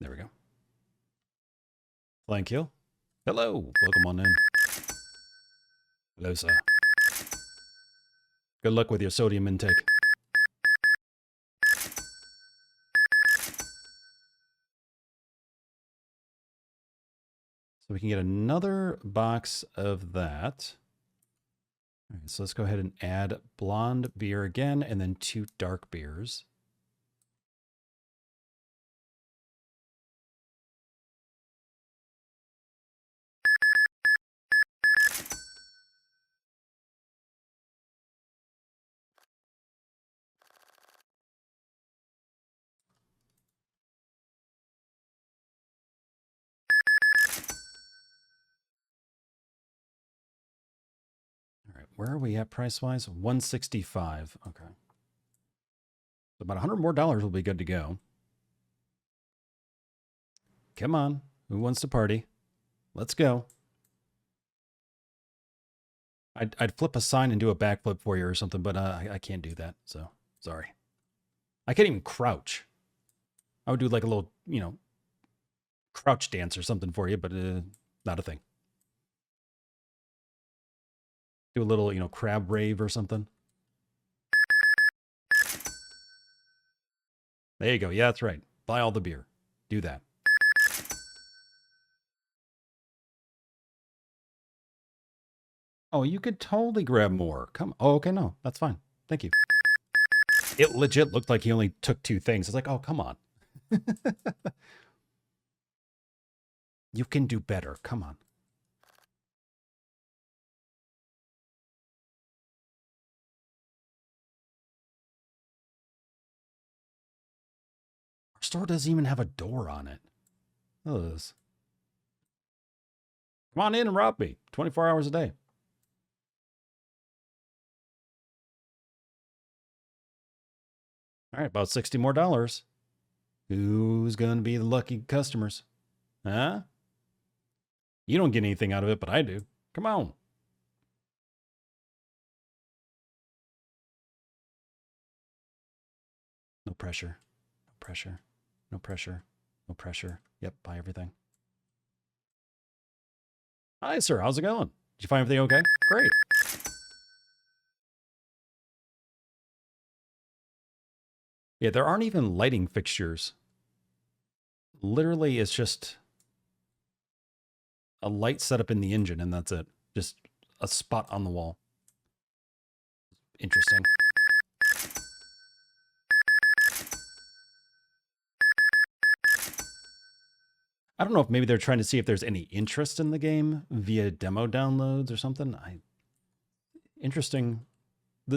There we go. Thank you. Hello. Welcome on in. Hello, sir. Good luck with your sodium intake. So we can get another box of that. All right, so let's go ahead and add blonde beer again, and then 2 dark beers. All right, where are we at price-wise? 165. Okay. So about $100 more will be good to go. Come on. Who wants to party? Let's go. I'd flip a sign and do a backflip for you or something, but I can't do that, so sorry. I can't even crouch. I would do like a little, crouch dance or something for you, but not a thing. Do a little, crab rave or something. There you go. Yeah, that's right. Buy all the beer. Do that. Oh, you could totally grab more. Come. Oh, okay. No, that's fine. Thank you. It legit looked like he only took 2 things. It's like, oh, come on. You can do better. Come on. Our store doesn't even have a door on it. Look at this. Come on in and rob me. 24 hours a day. All right, about $60 more. Who's going to be the lucky customers? Huh? You don't get anything out of it, but I do. Come on. No pressure. No pressure. No pressure. No pressure. Yep, buy everything. Hi, sir. How's it going? Did you find everything okay? Great. Yeah, there aren't even lighting fixtures. Literally, it's just a light set up in the engine, and that's it. Just a spot on the wall. Interesting. I don't know if maybe they're trying to see if there's any interest in the game via demo downloads or something. Interesting.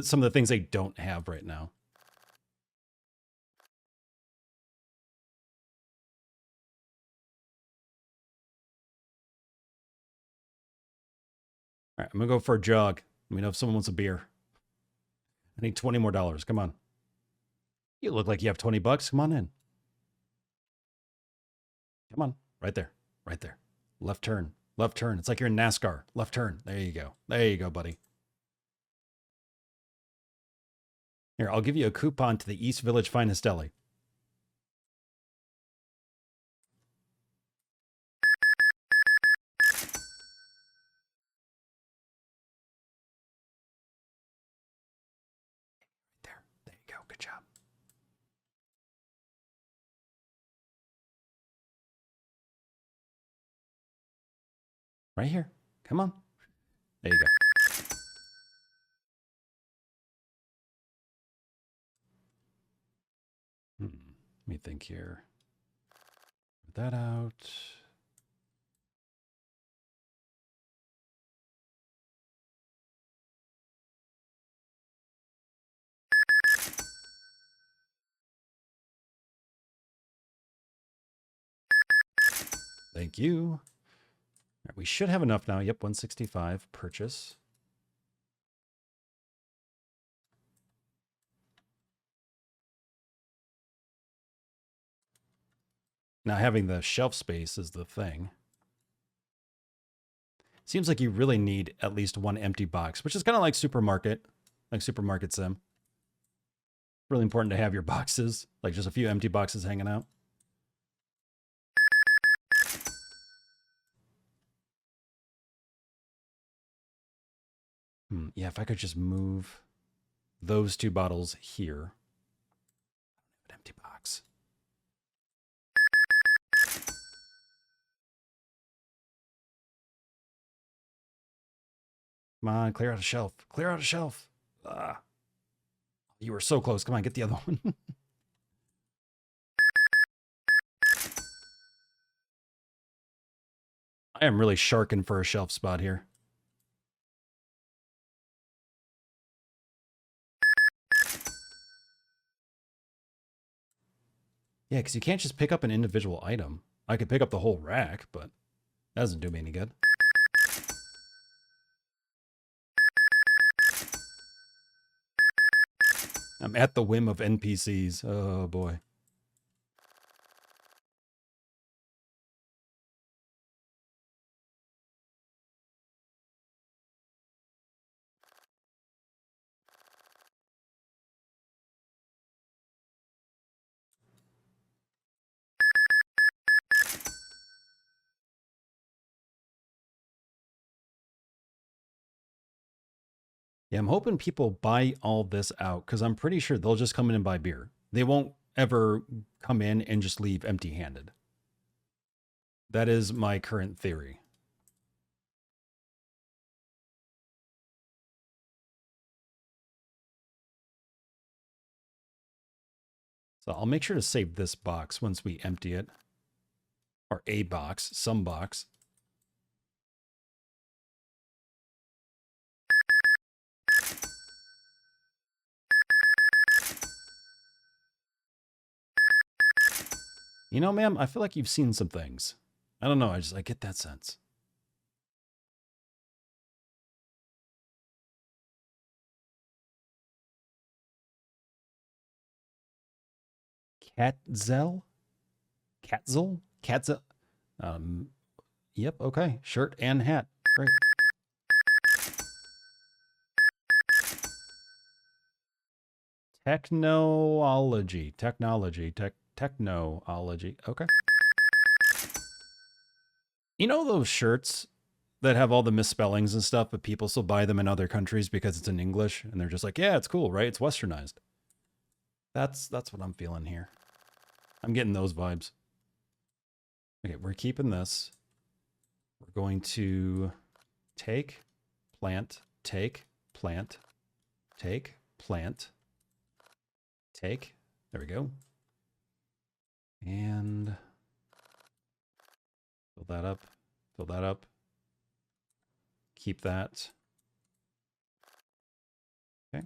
Some of the things they don't have right now. All right, I'm going to go for a jog. Let me know if someone wants a beer. I need $20 more. Come on. You look like you have $20. Come on in. Come on. Right there. Right there. Left turn. Left turn. It's like you're in NASCAR. Left turn. There you go. There you go, buddy. Here, I'll give you a coupon to the East Village Finest Deli. There. There you go. Good job. Right here. Come on. There you go. Let me think here. Put that out. Thank you. Right, we should have enough now. Yep, 165 purchase. Now having the shelf space is the thing. Seems like you really need at least 1 empty box, which is kind of like Supermarket Sim. Really important to have your boxes, like just a few empty boxes hanging out. Yeah, if I could just move those 2 bottles here. An empty box. Come on, clear out a shelf. Clear out a shelf. Ah, you were so close. Come on, get the other one. I am really sharking for a shelf spot here. Yeah, because you can't just pick up an individual item. I could pick up the whole rack, but that doesn't do me any good. I'm at the whim of NPCs. Oh, boy. Yeah, I'm hoping people buy all this out because I'm pretty sure they'll just come in and buy beer. They won't ever come in and just leave empty handed. That is my current theory. So I'll make sure to save this box once we empty it. Or a box, some box. You know, ma'am, I feel like you've seen some things. I don't know, I get that sense. Catzel? Catzel? Catzel? Yep, okay. Shirt and hat. Great. Technology. Technology. Okay. You know those shirts that have all the misspellings and stuff, but people still buy them in other countries because it's in English, and they're just like, yeah, it's cool, right? It's westernized. That's what I'm feeling here. I'm getting those vibes. Okay, we're keeping this. We're going to take, plant, take, plant, take, plant, take. There we go. And fill that up, fill that up. Keep that. Okay.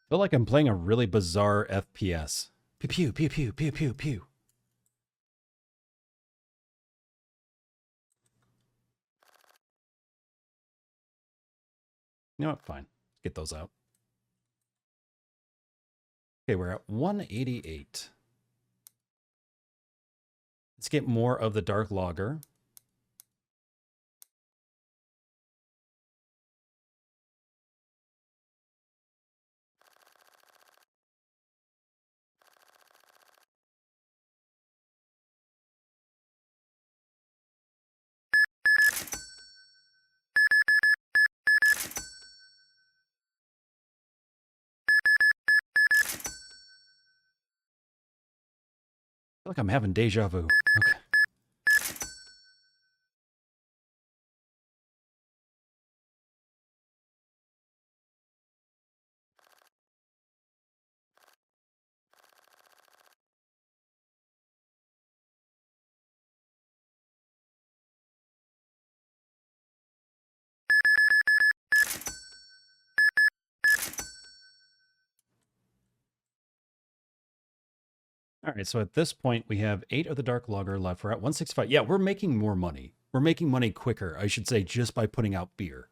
I feel like I'm playing a really bizarre FPS. Pew pew pew pew pew pew pew. You know what? Fine. Get those out. Okay, we're at 188. Let's get more of the dark lager. I feel like I'm having deja vu. Okay. All right, so at this point, we have 8 of the dark lager left. We're at 165. Yeah, we're making more money. We're making money quicker, I should say, just by putting out beer.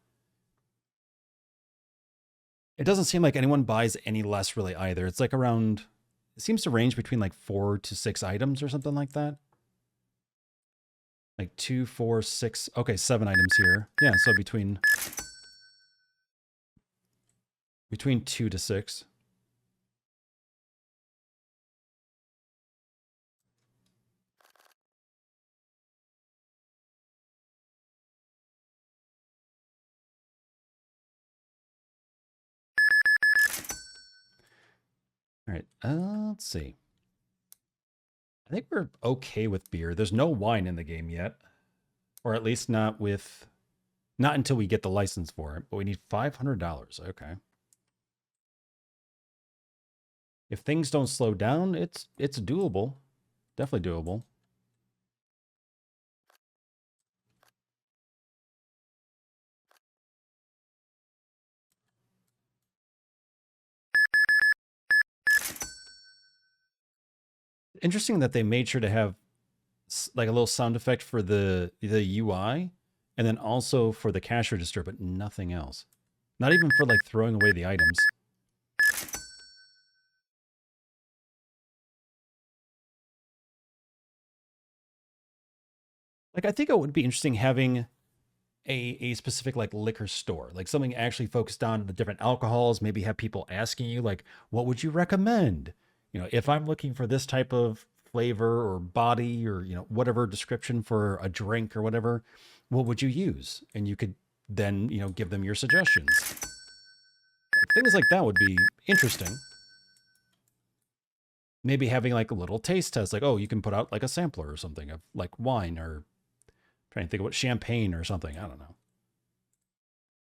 It doesn't seem like anyone buys any less really either. It's like around, it seems to range between like 4 to 6 items or something like that. Like 2, 4, 6. Okay, 7 items here. Yeah, so between 2 to 6. All right, let's see. I think we're okay with beer. There's no wine in the game yet, or at least not until we get the license for it. But we need $500. Okay. If things don't slow down, it's doable. Definitely doable. Interesting that they made sure to have like a little sound effect for the UI, and then also for the cash register, but nothing else. Not even for like throwing away the items. Like, I think it would be interesting having a specific like liquor store, like something actually focused on the different alcohols, maybe have people asking you like, what would you recommend? You know, if I'm looking for this type of flavor or body or, you know, whatever description for a drink or whatever, what would you use? And you could then, you know, give them your suggestions. Like, things like that would be interesting. Maybe having like a little taste test, like, oh, you can put out like a sampler or something of like wine, or trying to think of what, champagne or something. I don't know.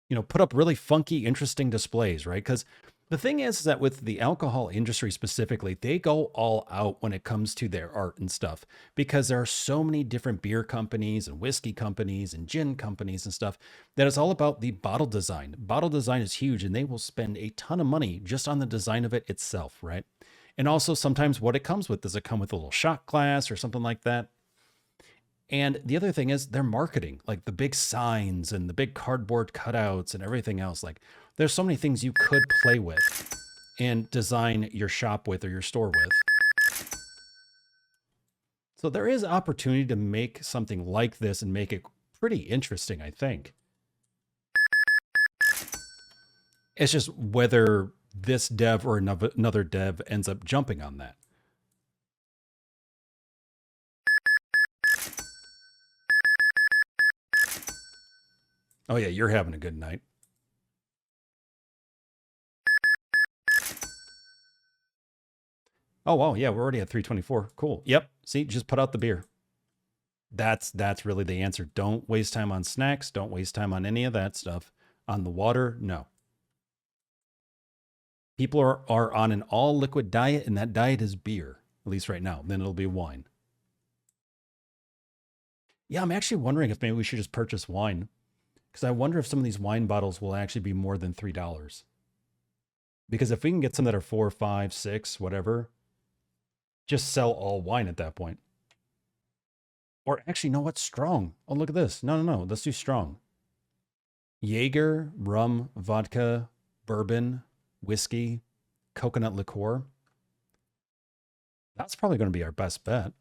You know, put up really funky, interesting displays, right? Because the thing is that with the alcohol industry specifically, they go all out when it comes to their art and stuff, because there are so many different beer companies and whiskey companies and gin companies and stuff that it's all about the bottle design. Bottle design is huge, and they will spend a ton of money just on the design of it itself, right? And also sometimes what it comes with. Does it come with a little shot glass or something like that? And the other thing is their marketing, like the big signs and the big cardboard cutouts and everything else. Like, there's so many things you could play with and design your shop with or your store with. So there is opportunity to make something like this and make it pretty interesting, I think. It's just whether this dev or another dev ends up jumping on that. Oh yeah, you're having a good night. Oh wow, yeah, we're already at 324. Cool. Yep. See, just put out the beer. That's really the answer. Don't waste time on snacks. Don't waste time on any of that stuff. On the water, no. People are on an all liquid diet, and that diet is beer, at least right now. Then it'll be wine. Yeah, I'm actually wondering if maybe we should just purchase wine, because I wonder if some of these wine bottles will actually be more than $3. Because if we can get some that are 4, 5, 6, whatever, just sell all wine at that point. Or actually, no, what's strong? Oh, look at this. No. Let's do strong. Jaeger, rum, vodka, bourbon, whiskey, coconut liqueur. That's probably going to be our best bet.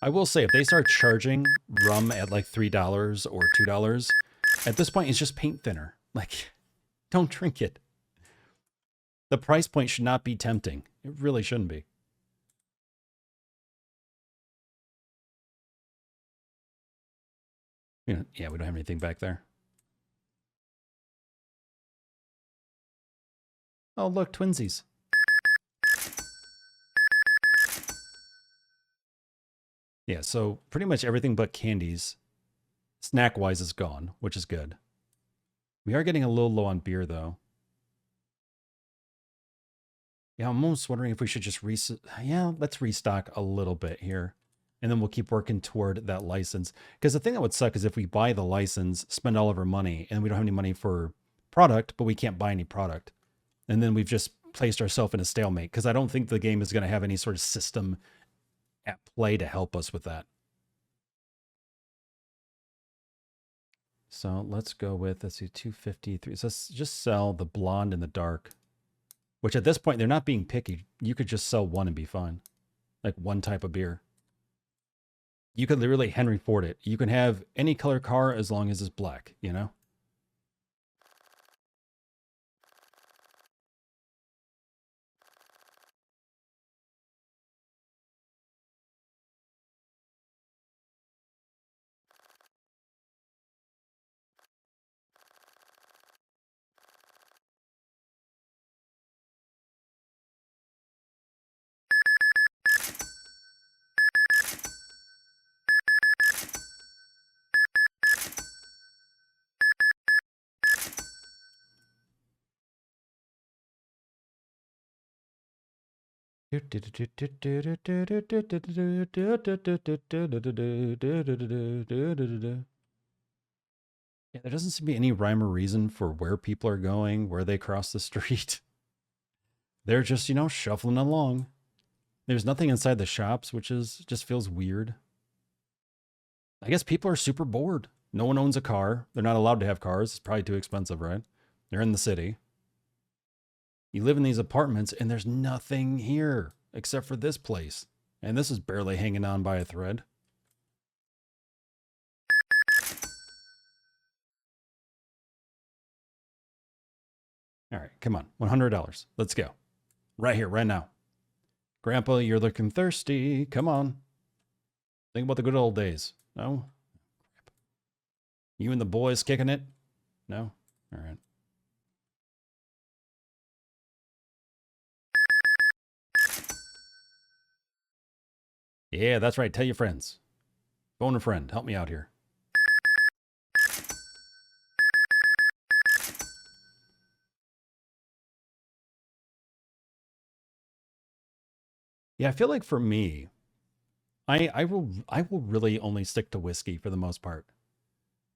I will say, if they start charging rum at like $3 or $2, at this point, it's just paint thinner. Like, don't drink it. The price point should not be tempting. It really shouldn't be. You know, yeah, we don't have anything back there. Oh, look, twinsies. Yeah, so pretty much everything but candies, snack-wise, is gone, which is good. We are getting a little low on beer, though. Yeah, I'm almost wondering if we should just let's restock a little bit here. And then we'll keep working toward that license. Because the thing that would suck is if we buy the license, spend all of our money, and we don't have any money for product, but we can't buy any product. And then we've just placed ourselves in a stalemate because I don't think the game is going to have any sort of system at play to help us with that. So let's go with, let's see, 253. So let's just sell the blonde and the dark, which at this point, they're not being picky. You could just sell one and be fine. Like one type of beer. You could literally Henry Ford it. You can have any color car as long as it's black, you know? Yeah, there doesn't seem to be any rhyme or reason for where people are going, where they cross the street. They're just, you know, shuffling along. There's nothing inside the shops, which is just feels weird. I guess people are super bored. No one owns a car. They're not allowed to have cars. It's probably too expensive, right? They're in the city. You live in these apartments and there's nothing here except for this place. And this is barely hanging on by a thread. All right, come on. $100. Let's go. Right here, right now. Grandpa, you're looking thirsty. Come on. Think about the good old days. No? You and the boys kicking it? No? All right. Yeah, that's right. Tell your friends. Phone a friend. Help me out here. Yeah, I feel like for me, I will really only stick to whiskey for the most part.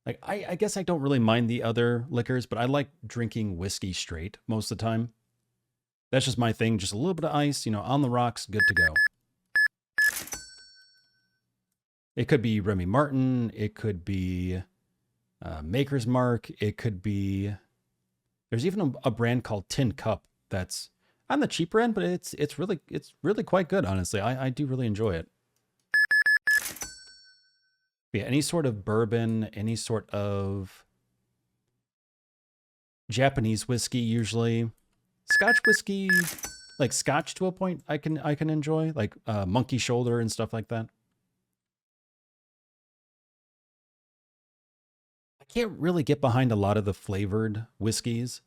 Like I guess I don't really mind the other liquors, but I like drinking whiskey straight most of the time. That's just my thing. Just a little bit of ice, you know, on the rocks, good to go. It could be Remy Martin. It could be Maker's Mark. It could be. There's even a brand called Tin Cup that's on the cheaper end, but it's really quite good. Honestly, I do really enjoy it. Yeah, any sort of bourbon, any sort of Japanese whiskey, usually Scotch whiskey, like Scotch to a point, I can enjoy, like Monkey Shoulder and stuff like that. I can't really get behind a lot of the flavored whiskeys.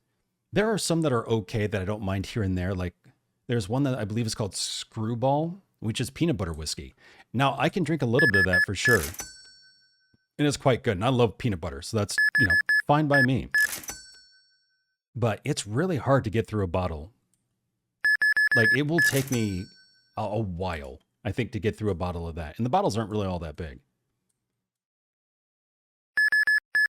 There are some that are okay that I don't mind here and there. Like there's one that I believe is called Screwball, which is peanut butter whiskey. Now I can drink a little bit of that for sure. And it's quite good. And I love peanut butter. So that's, you know, fine by me. But it's really hard to get through a bottle. Like it will take me a while, I think, to get through a bottle of that. And the bottles aren't really all that big.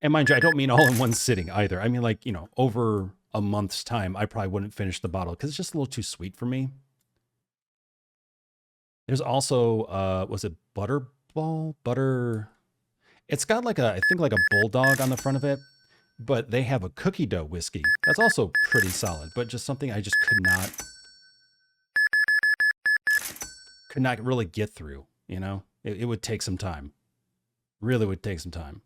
And mind you, I don't mean all in one sitting either. I mean, like, you know, over a month's time, I probably wouldn't finish the bottle because it's just a little too sweet for me. There's also, was it Butterball? Butter. It's got like I think like a bulldog on the front of it, but they have a cookie dough whiskey. That's also pretty solid, but just something I just could not really get through, you know? It would take some time. Really would take some time.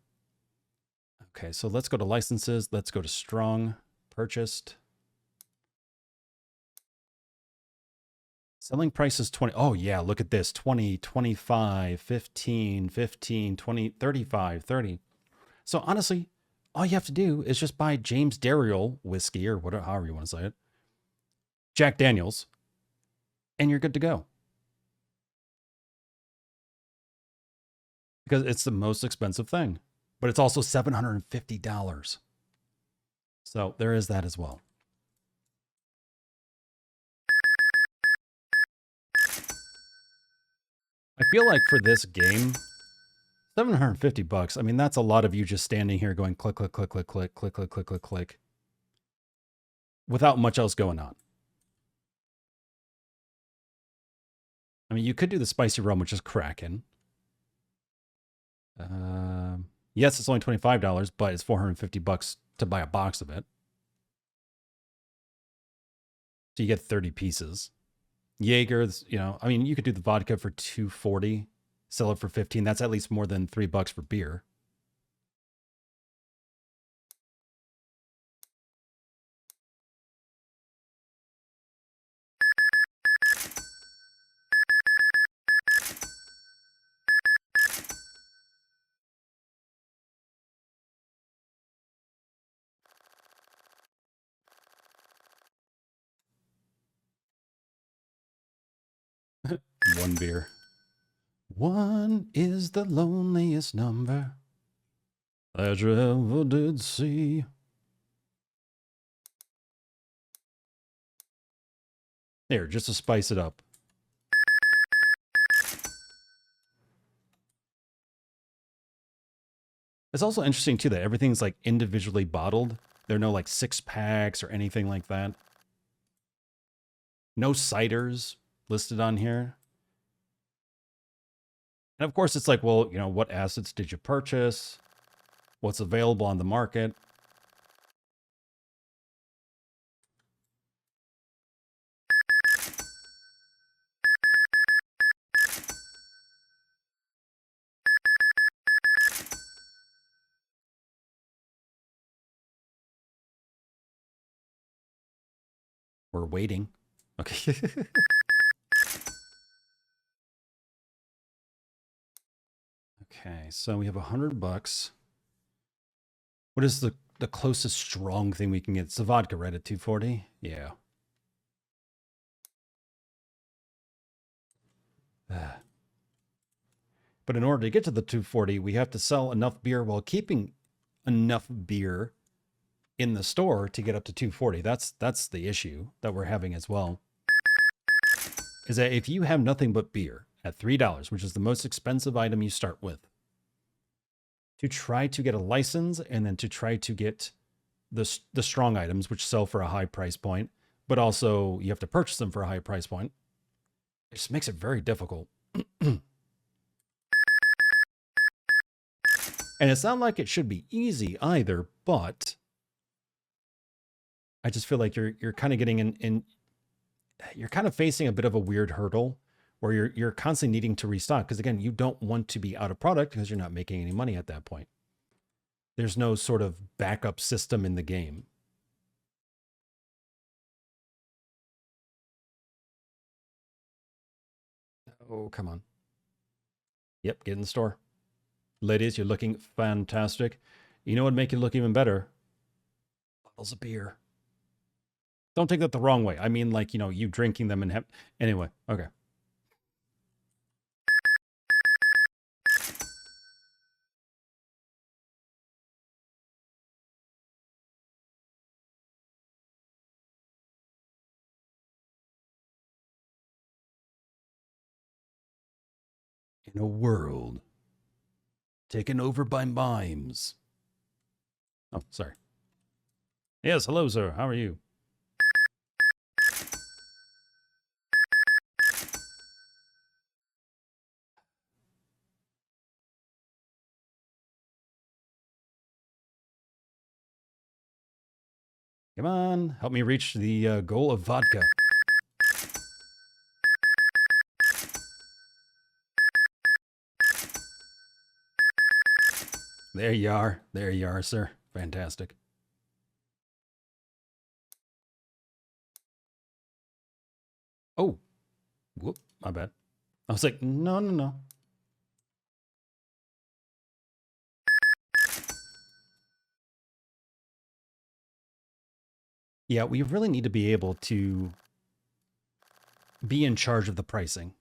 Okay, so let's go to licenses. Let's go to strong, purchased. Selling price is 20. Oh yeah, look at this. 20, 25, 15, 15, 20, 35, 30. So honestly, all you have to do is just buy James Dariel whiskey or whatever, however you want to say it. Jack Daniels, and you're good to go. Because it's the most expensive thing, but it's also $750. So there is that as well. I feel like for this game, $750. I mean, that's a lot of you just standing here going click, click, click, click, click, click, click, click, click, click. without much else going on. I mean, you could do the spicy rum, which is Kraken. Yes, it's only $25, but it's $450 to buy a box of it. So you get 30 pieces. Jaeger, you know, I mean, you could do the vodka for $2.40, sell it for $15. That's at least more than $3 for beer. One beer. One is the loneliest number that you ever did see. There, just to spice it up. It's also interesting, too, that everything's, like, individually bottled. There are no, like, 6-packs or anything like that. No ciders listed on here. And, of course, it's like, well, you know, what assets did you purchase? What's available on the market? We're waiting. Okay. Okay, so we have $100. What is the closest strong thing we can get? It's the vodka, right, at 240? Yeah. But in order to get to the 240, we have to sell enough beer while keeping enough beer in the store to get up to 240. That's the issue that we're having as well. Is that if you have nothing but beer at $3, which is the most expensive item you start with, to try to get a license and then to try to get the strong items, which sell for a high price point, but also you have to purchase them for a high price point, it just makes it very difficult. And it's not like it should be easy either, but I just feel like you're kind of getting in you're kind of facing a bit of a weird hurdle where you're constantly needing to restock, because again, you don't want to be out of product because you're not making any money at that point. There's no sort of backup system in the game. Oh, come on. Yep, get in the store. Ladies, you're looking fantastic. You know what would make you look even better? Bottles of beer. Don't take that the wrong way. I mean, like, you know, you drinking them and have... Anyway, okay. In a world taken over by mimes. Oh, sorry. Yes, hello, sir. How are you? Come on, help me reach the goal of vodka. There you are. There you are, sir. Fantastic. Oh, whoop, my bad. I was like, no, no, no. Yeah, we really need to be able to be in charge of the pricing.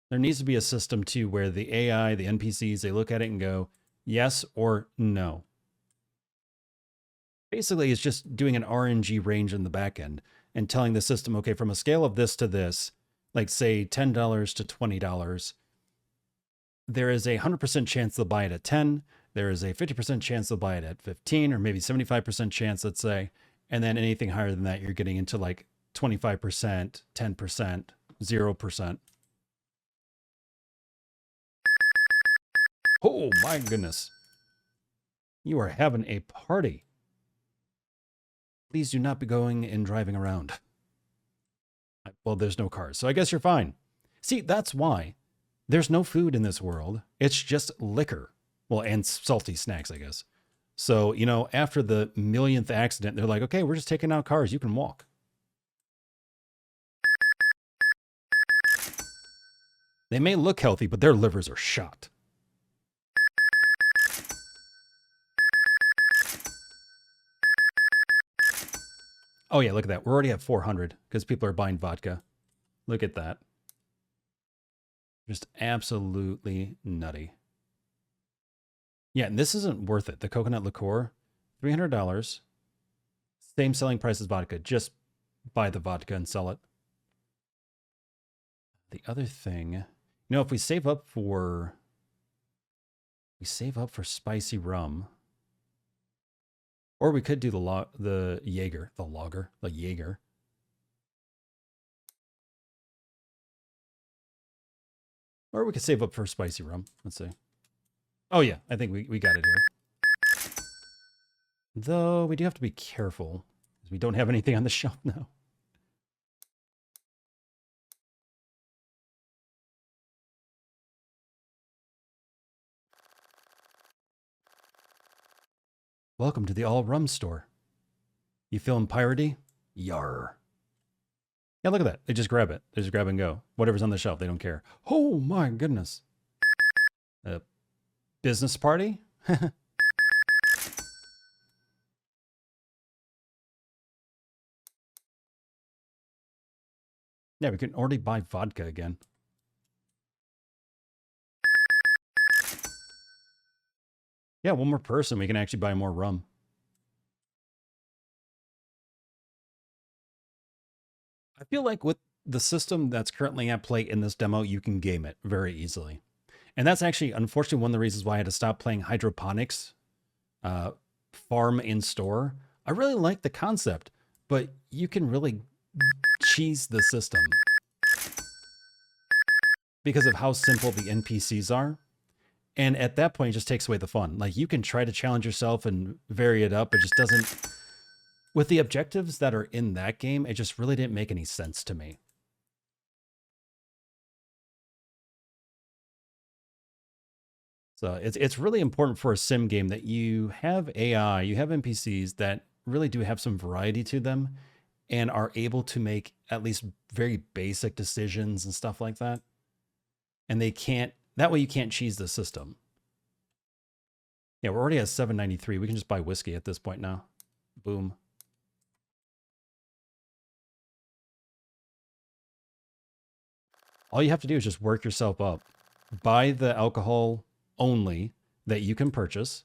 There needs to be a system too where the AI, the NPCs, they look at it and go, yes or no. Basically, it's just doing an RNG range in the back end and telling the system, okay, from a scale of this to this, like say $10 to $20, there is a 100% chance they'll buy it at 10. There is a 50% chance they'll buy it at 15, or maybe 75% chance, let's say. And then anything higher than that, you're getting into like 25%, 10%, 0%. Oh my goodness. You are having a party. Please do not be going and driving around. Well, there's no cars, so I guess you're fine. See, that's why. There's no food in this world. It's just liquor. Well, and salty snacks, I guess. So, you know, after the millionth accident, they're like, okay, we're just taking out cars. You can walk. They may look healthy, but their livers are shot. Oh, yeah, look at that. We're already at 400 because people are buying vodka. Look at that. Just absolutely nutty. Yeah, and this isn't worth it. The coconut liqueur, $300. Same selling price as vodka. Just buy the vodka and sell it. The other thing, you know, if we save up for spicy rum, or we could do the Jaeger. Or we could save up for spicy rum. Let's see. Oh yeah, I think we got it here. Though we do have to be careful because we don't have anything on the shelf now. Welcome to the all rum store. You feeling piratey? Yar. Yeah, look at that. They just grab it. They just grab and go. Whatever's on the shelf, they don't care. Oh my goodness. Business party? Yeah, we can already buy vodka again. Yeah, one more person, we can actually buy more rum. I feel like with the system that's currently at play in this demo, you can game it very easily. And that's actually, unfortunately, one of the reasons why I had to stop playing hydroponics, farm in store. I really like the concept, but you can really cheese the system because of how simple the NPCs are. And at that point, it just takes away the fun. Like, you can try to challenge yourself and vary it up. It just doesn't... With the objectives that are in that game, it just really didn't make any sense to me. So it's really important for a sim game that you have AI, you have NPCs that really do have some variety to them and are able to make at least very basic decisions and stuff like that. And they can't, that way you can't cheese the system. Yeah, we're already at 793. We can just buy whiskey at this point now. Boom. All you have to do is just work yourself up. Buy the alcohol only that you can purchase,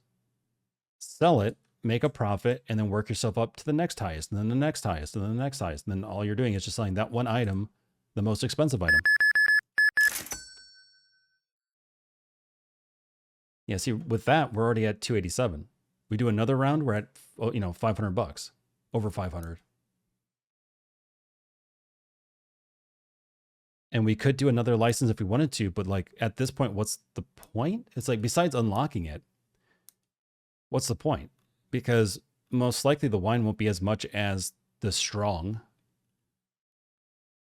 sell it, make a profit, and then work yourself up to the next highest, and then the next highest, and then the next highest. And then all you're doing is just selling that one item, the most expensive item. Yeah, see, with that, we're already at 287. We do another round, we're at, you know, $500, over 500. And we could do another license if we wanted to, but like at this point, what's the point? It's like, besides unlocking it, what's the point? Because most likely the wine won't be as much as the strong.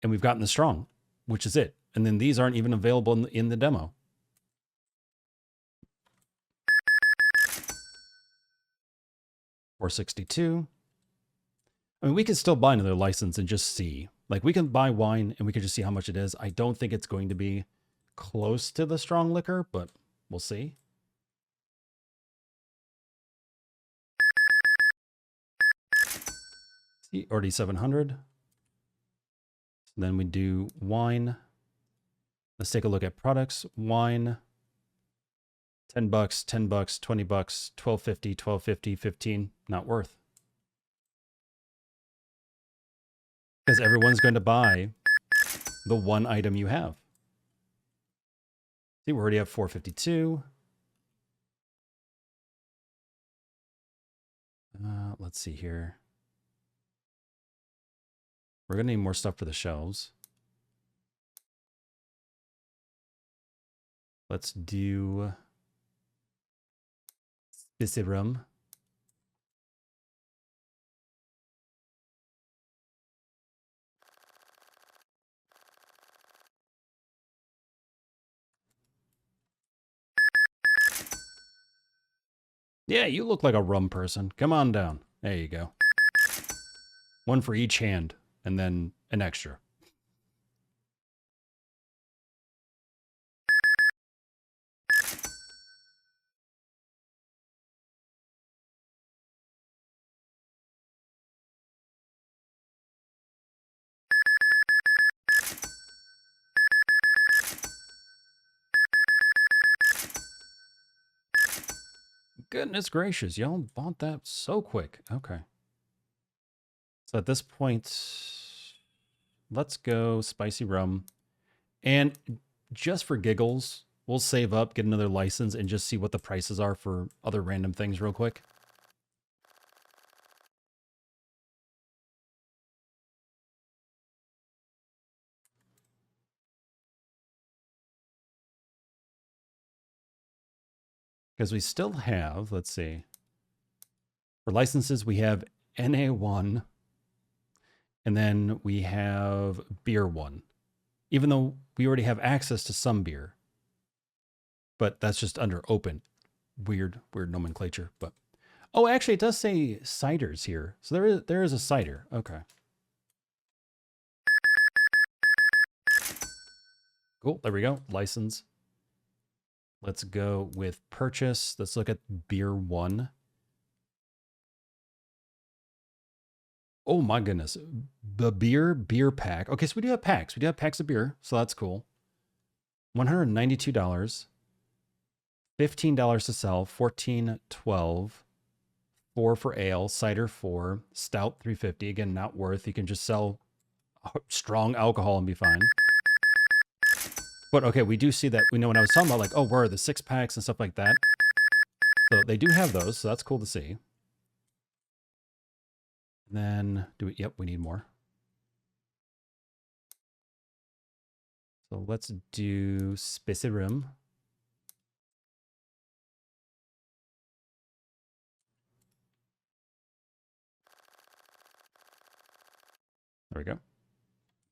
And we've gotten the strong, which is it. And then these aren't even available in the demo. $462. I mean, we can still buy another license and just see. Like, we can buy wine and we can just see how much it is. I don't think it's going to be close to the strong liquor, but we'll see. See, already 700. Then we do wine. Let's take a look at products. Wine, $10, $10, $20, $12.50, $12.50, 15. Not worth. Because everyone's going to buy the one item you have. See, we already have 452. Let's see here. We're going to need more stuff for the shelves. Let's do Spiced Rum. Yeah, you look like a rum person. Come on down. There you go. One for each hand, and then an extra. Goodness gracious, y'all bought that so quick. Okay. So at this point, let's go spicy rum. And just for giggles, we'll save up, get another license, and just see what the prices are for other random things real quick. Because we still have, let's see, for licenses, we have NA1, and then we have Beer 1, even though we already have access to some beer. But that's just under open. Weird nomenclature. But oh, actually, it does say ciders here. So there is a cider. Okay. Cool. There we go. License. Let's go with purchase. Let's look at Beer 1. Oh my goodness. The beer pack. Okay, so we do have packs. We do have packs of beer, so that's cool. $192. $15 to sell, $14.12. 4 for ale, cider 4, stout 350. Again, not worth. You can just sell strong alcohol and be fine. But okay, we do see that. We know when I was talking about like, oh, where are the 6-packs and stuff like that. So they do have those, so that's cool to see. And then yep, we need more. So let's do Spiced Rum. There we go.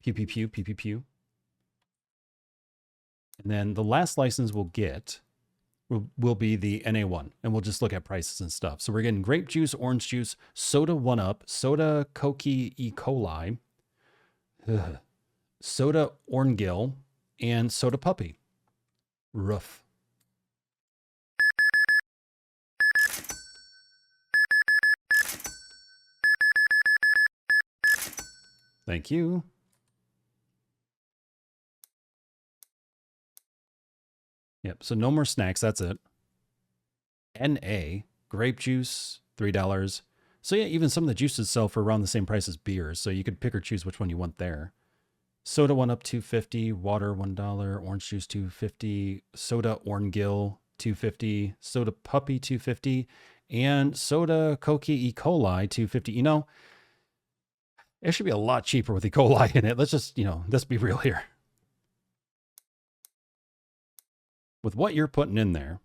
Pew, pew, pew, pew, pew, pew. And then the last license we'll get will be the NA1, and we'll just look at prices and stuff. So we're getting grape juice, orange juice, soda 1-Up, soda Koki E. coli, soda Orngill, and soda Puppy. Rough. Thank you. Yep, so no more snacks, that's it. NA, grape juice, $3. So yeah, even some of the juices sell for around the same price as beers, so you could pick or choose which one you want there. Soda 1-Up, $2.50, water, $1, orange juice, $2.50, soda Orngill, $2.50, soda Puppy, $2.50, and soda Koki E. coli, $2.50. You know, it should be a lot cheaper with E. coli in it. Let's just, let's be real here. With what you're putting in there.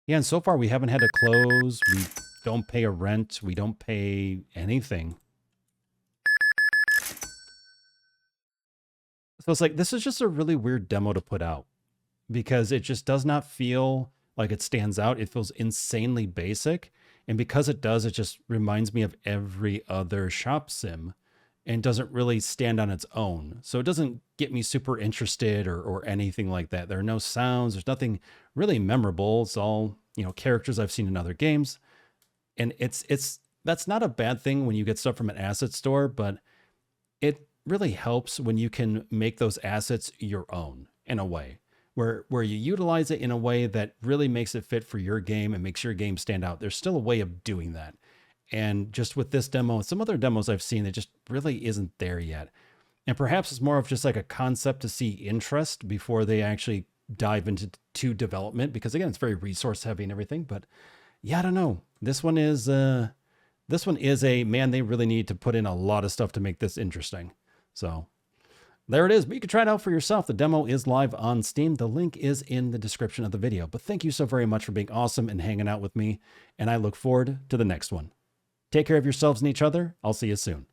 Yeah, and so far we haven't had to close. We don't pay a rent. We don't pay anything. So it's like, this is just a really weird demo to put out because it just does not feel like it stands out. It feels insanely basic. And because it does, it just reminds me of every other shop sim and doesn't really stand on its own. So it doesn't get me super interested or anything like that. There are no sounds. There's nothing really memorable. It's all, characters I've seen in other games. And that's not a bad thing when you get stuff from an asset store, but it really helps when you can make those assets your own in a way where you utilize it in a way that really makes it fit for your game and makes your game stand out. There's still a way of doing that. And just with this demo and some other demos I've seen, it just really isn't there yet. And perhaps it's more of just like a concept to see interest before they actually dive into development, because again, it's very resource heavy and everything. But yeah, I don't know. This one is this one is man, they really need to put in a lot of stuff to make this interesting. So there it is, but you can try it out for yourself. The demo is live on Steam. The link is in the description of the video. But thank you so very much for being awesome and hanging out with me, and I look forward to the next one. Take care of yourselves and each other. I'll see you soon.